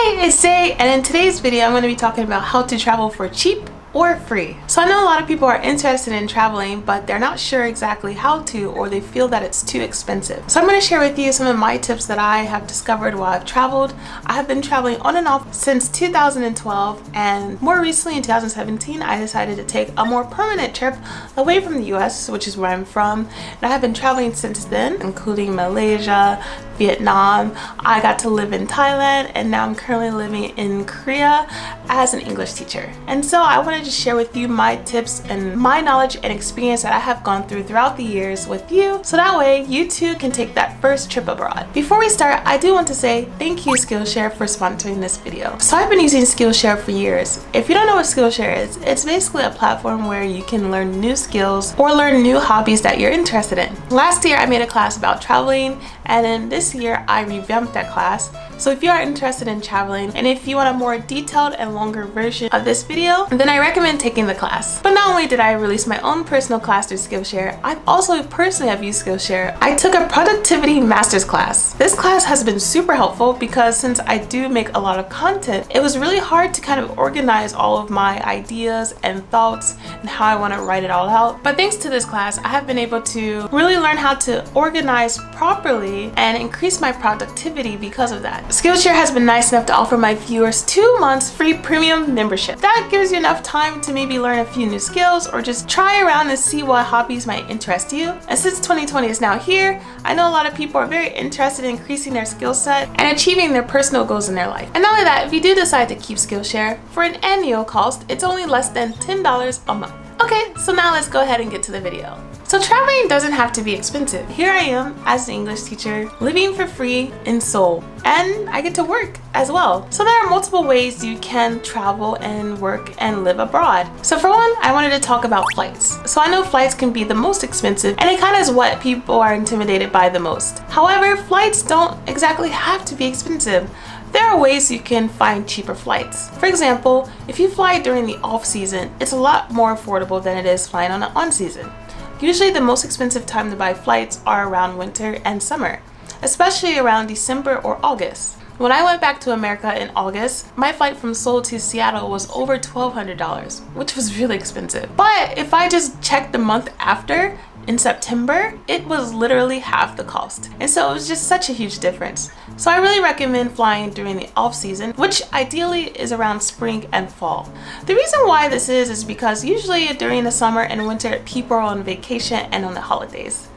Hey, it's Day, and in today's video I'm going to be talking about how to travel for cheap or free. So I know a lot of people are interested in traveling, but they're not sure exactly how to, or they feel that it's too expensive. So I'm going to share with you some of my tips that I have discovered while I've traveled. I have been traveling on and off since 2012, and more recently in 2017 I decided to take a more permanent trip away from the US, which is where I'm from, and I have been traveling since then, including Malaysia, Vietnam. I got to live in Thailand, and now I'm currently living in Korea as an English teacher. And so I wanted to share with you my tips and my knowledge and experience that I have gone through throughout the years with you, so that way you too can take that first trip abroad. Before we start, I do want to say thank you Skillshare for sponsoring this video. So I've been using Skillshare for years. If you don't know what Skillshare is, it's basically a platform where you can learn new skills or learn new hobbies that you're interested in. Last year I made a class about traveling, and then this year I revamped that class. So if you are interested in traveling, and if you want a more detailed and longer version of this video, then I recommend taking the class. But not only did I release my own personal class through Skillshare, I also personally have used Skillshare. I took a productivity master's class. This class has been super helpful because since I do make a lot of content, it was really hard to kind of organize all of my ideas and thoughts and how I want to write it all out. But thanks to this class, I have been able to really learn how to organize properly and increase my productivity because of that. Skillshare has been nice enough to offer my viewers 2 months free premium membership. That gives you enough time to maybe learn a few new skills or just try around and see what hobbies might interest you. And since 2020 is now here, I know a lot of people are very interested in increasing their skill set and achieving their personal goals in their life. And not only that, if you do decide to keep Skillshare, for an annual cost, it's only less than $10 a month. Okay, so now let's go ahead and get to the video. So traveling doesn't have to be expensive. Here I am as an English teacher, living for free in Seoul, and I get to work as well. So there are multiple ways you can travel and work and live abroad. So for one, I wanted to talk about flights. So I know flights can be the most expensive, and it kind of is what people are intimidated by the most. However, flights don't exactly have to be expensive. There are ways you can find cheaper flights. For example, if you fly during the off-season, it's a lot more affordable than it is flying on the on-season. Usually the most expensive time to buy flights are around winter and summer, especially around December or August. When I went back to America in August, my flight from Seoul to Seattle was over $1,200, which was really expensive. But if I just checked the month after, in September, it was literally half the cost. And so it was just such a huge difference. So I really recommend flying during the off season, which ideally is around spring and fall. The reason why this is because usually during the summer and winter, people are on vacation and on the holidays.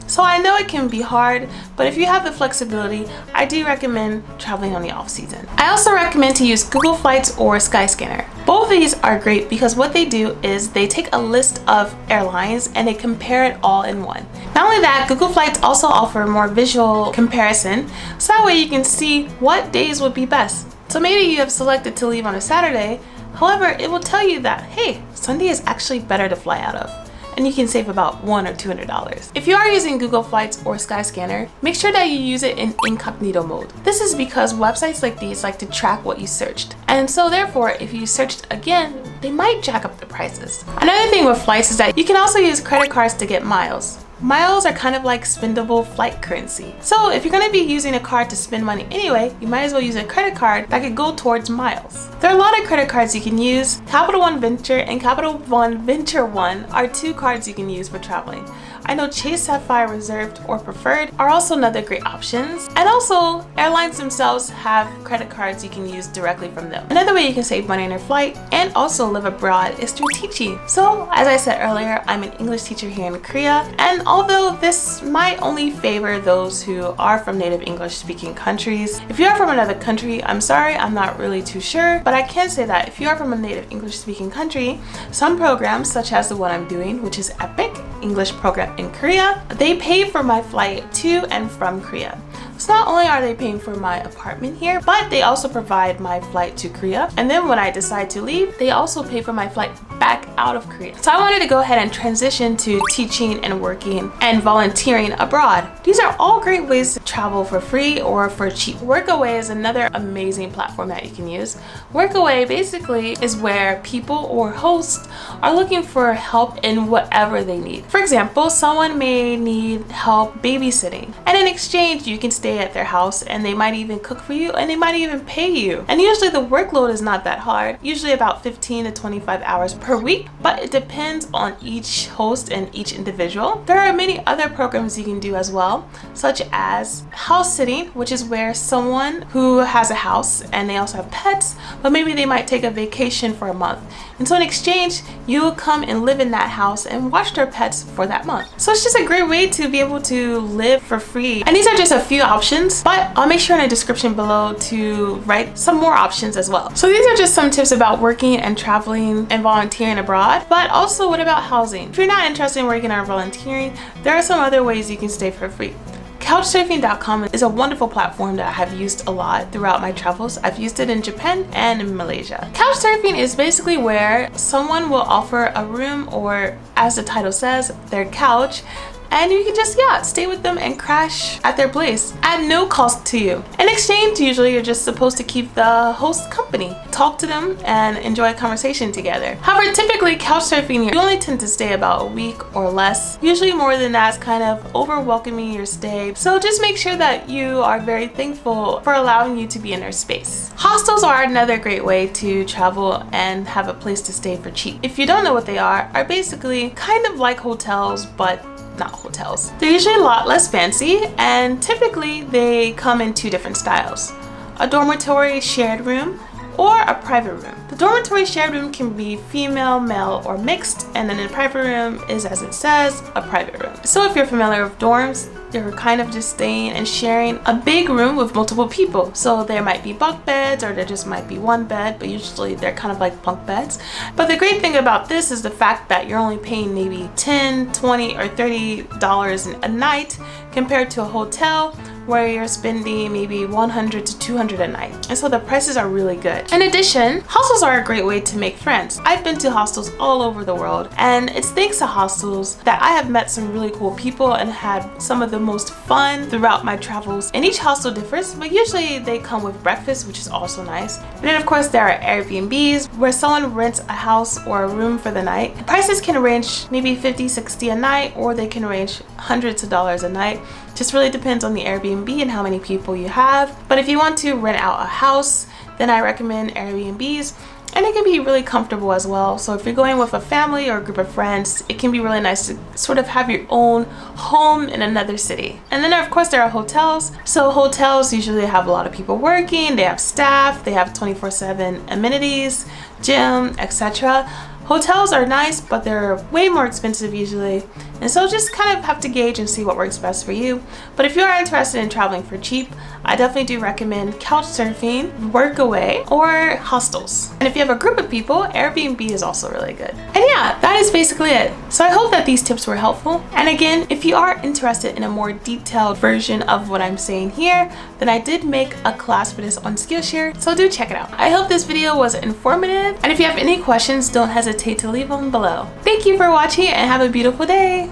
So I know it can be hard, but if you have the flexibility, I do recommend traveling on the off season. I also recommend to use Google Flights or Skyscanner. Both of these are great because what they do is they take a list of airlines and they compare it all in one. Not only that, Google Flights also offer more visual comparison, so that way you can see what days would be best. So maybe you have selected to leave on a Saturday, however, it will tell you that, hey, Sunday is actually better to fly out of, and you can save about $100 or $200. If you are using Google Flights or Skyscanner, make sure that you use it in incognito mode. This is because websites like these like to track what you searched. And so therefore, if you searched again, they might jack up the prices. Another thing with flights is that you can also use credit cards to get miles. Miles are kind of like spendable flight currency. So if you're going to be using a card to spend money anyway, you might as well use a credit card that could go towards miles. There are a lot of credit cards you can use. Capital One Venture and Capital One Venture One are two cards you can use for traveling. I know Chase Sapphire Reserved or Preferred are also another great options. And also, airlines themselves have credit cards you can use directly from them. Another way you can save money on your flight and also live abroad is through teaching. So, as I said earlier, I'm an English teacher here in Korea, and although this might only favor those who are from native English speaking countries, if you are from another country, I'm sorry, I'm not really too sure, but I can say that if you are from a native English speaking country, some programs such as the one I'm doing, which is EPIC, English program in Korea, they pay for my flight to and from Korea. So not only are they paying for my apartment here, but they also provide my flight to Korea. And then when I decide to leave, they also pay for my flight back out of Korea. So I wanted to go ahead and transition to teaching and working and volunteering abroad. These are all great ways to travel for free or for cheap. Workaway is another amazing platform that you can use. Workaway basically is where people or hosts are looking for help in whatever they need. For example, someone may need help babysitting, and in exchange you can stay at their house and they might even cook for you and they might even pay you. And usually the workload is not that hard, usually about 15 to 25 hours per week, but it depends on each host and each individual. There are many other programs you can do as well, such as house sitting, which is where someone who has a house and they also have pets, but maybe they might take a vacation for a month. And so in exchange, you will come and live in that house and watch their pets for that month. So it's just a great way to be able to live for free. And these are just a few options, but I'll make sure in the description below to write some more options as well. So these are just some tips about working and traveling and volunteering abroad. But also, what about housing? If you're not interested in working or volunteering, there are some other ways you can stay for free. Couchsurfing.com is a wonderful platform that I have used a lot throughout my travels. I've used it in Japan and in Malaysia. Couchsurfing is basically where someone will offer a room, or as the title says, their couch, and you can just stay with them and crash at their place at no cost to you. In exchange, usually you're just supposed to keep the host company, talk to them, and enjoy a conversation together. However, typically couchsurfing, you only tend to stay about a week or less. Usually more than that is kind of over welcoming your stay. So just make sure that you are very thankful for allowing you to be in their space. Hostels are another great way to travel and have a place to stay for cheap. If you don't know what they are basically kind of like hotels, but not hotels. They're usually a lot less fancy, and typically they come in two different styles: a dormitory shared room or a private room. The dormitory shared room can be female, male, or mixed, and then the private room is, as it says, a private room. So if you're familiar with dorms, you're kind of just staying and sharing a big room with multiple people. So there might be bunk beds, or there just might be one bed, but usually they're kind of like bunk beds. But the great thing about this is the fact that you're only paying maybe $10, $20, or $30 a night compared to a hotel where you're spending maybe $100 to $200 a night. And so the prices are really good. In addition, hostels are a great way to make friends. I've been to hostels all over the world, and it's thanks to hostels that I have met some really cool people and had some of the most fun throughout my travels. And each hostel differs, but usually they come with breakfast, which is also nice. And then of course there are Airbnbs where someone rents a house or a room for the night. Prices can range maybe $50, $60 a night, or they can range hundreds of dollars a night. Just really depends on the Airbnb and how many people you have. But if you want to rent out a house, then I recommend Airbnbs, and it can be really comfortable as well. So if you're going with a family or a group of friends, it can be really nice to sort of have your own home in another city. And then of course there are hotels. So hotels usually have a lot of people working, they have staff, they have 24/7 amenities, gym, etc. Hotels are nice, but they're way more expensive usually. And so just kind of have to gauge and see what works best for you. But if you are interested in traveling for cheap, I definitely do recommend Couchsurfing, Workaway, or hostels. And if you have a group of people, Airbnb is also really good. And yeah, that is basically it. So I hope that these tips were helpful. And again, if you are interested in a more detailed version of what I'm saying here, then I did make a class for this on Skillshare, so do check it out. I hope this video was informative, and if you have any questions, don't hesitate to leave them below. Thank you for watching and have a beautiful day.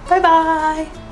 Bye bye.